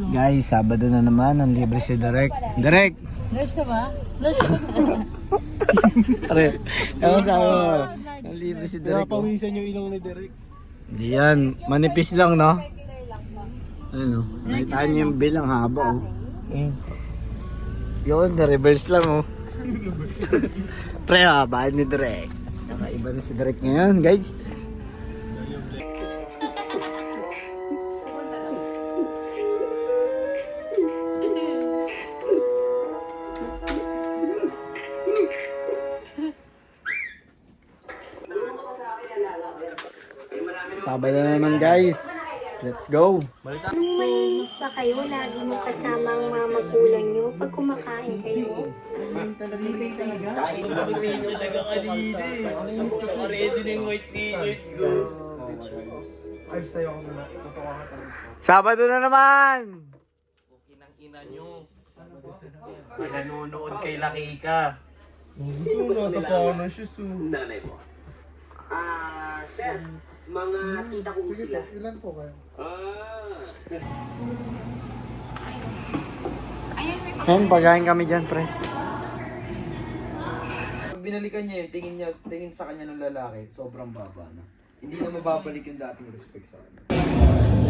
Guys, Sabado na naman, ang libre si Derek. Derek! Nurse ba? Nurse ba? Pare, ewan sa mo. Ang libre si Derek. Pawisan yung ilong ni Derek. Hindi yan, manipis lang no? Ano, nakita niyo yung bill ang haba oh. Yun, na-reverse lang oh. Pre, bahay ni Derek. Nakaiba na si Derek ngayon guys. Sabado na naman guys. Let's go. May isa kayo, lagi mo kasama ang mga magulang nyo pag kumakain kayo. Ready na yung white t-shirt ko. Sabado na naman. Inang-ina nyo. Nanonood kay Lakika. Natatawa na siya, Su. Nanay po. Sir, mga tita ko sila. Ilan po kayo? Ngayon, pagkain kami dyan pre. Pag binalikan niya yun, tingin sa kanya ng lalaki, sobrang baba na. Hindi na mababalik yung dating respect sa kanya.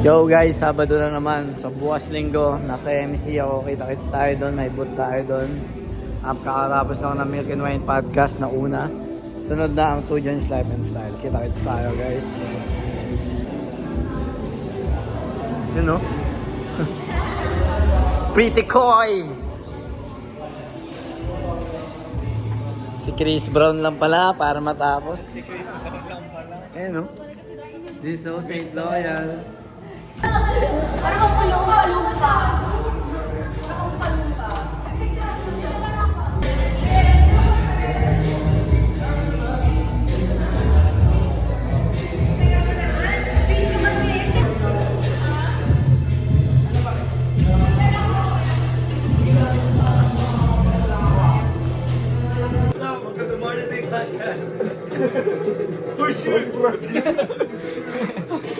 Yo guys, Sabado na naman. Sa bukas linggo, nasa MC ako. Kita-kits tayo doon, may boot tayo doon. Kakatapos lang ng Milk and Wine podcast na una. Sunod na ang 2 Joints Life and Style. Kita-kits tayo guys. Yun no? Pretty Coy! Si Chris Brown lang pala para matapos. Ayun no? This is so Saint Loyal.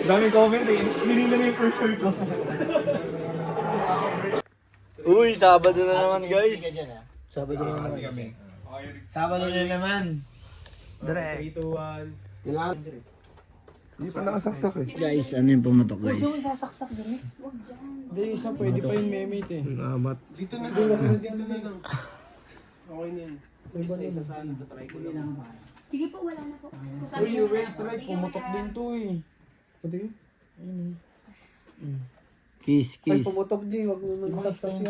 Daming comment eh. Hininga na yung first shirt ko. Uy, Sabado na naman guys. Sabado na naman kami. Sabado na naman. 3, 2, 1. Kailangan. Hindi pa nakasaksak eh. Guys, ano yung pumatok guys? Hindi, isa pwede pa yung memate eh. Amat. Dito na lang. Okay na yun. Isa sana, try ko lang. Sige po, wala na po. Uy, wait, try. Pumutok din to eh. Pati? Kiss, Ay, kiss. pumutok din. Huwag mo mag-tapos yan.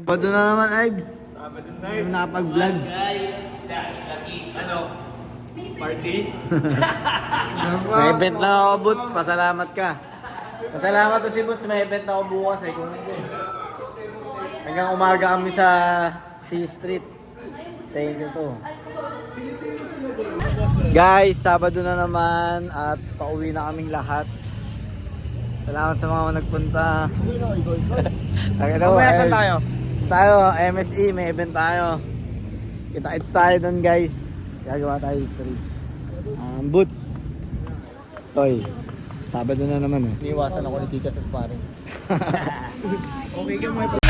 Sabado na naman, Ibe. Sabado na Yung nakapag-vlog. Guys, Dash, Laki, party? May event na ako, Boots. Pasalamat ka. Pasalamat to si Boots. May event na ako bukas eh. Kung hindi. Hanggang umaga kami sa C Street. Thank you to. Guys, Sabado na naman at pauwi na kaming lahat. Salamat sa mga nagpunta. Mamaya saan tayo? Tayo, MSE, may event tayo. Kita-kits tayo dun guys. Gagawa tayo history. Boots. Toy. Sabado na naman eh. Iniwasan ako ni Chika sa sparring. Okay ka mo.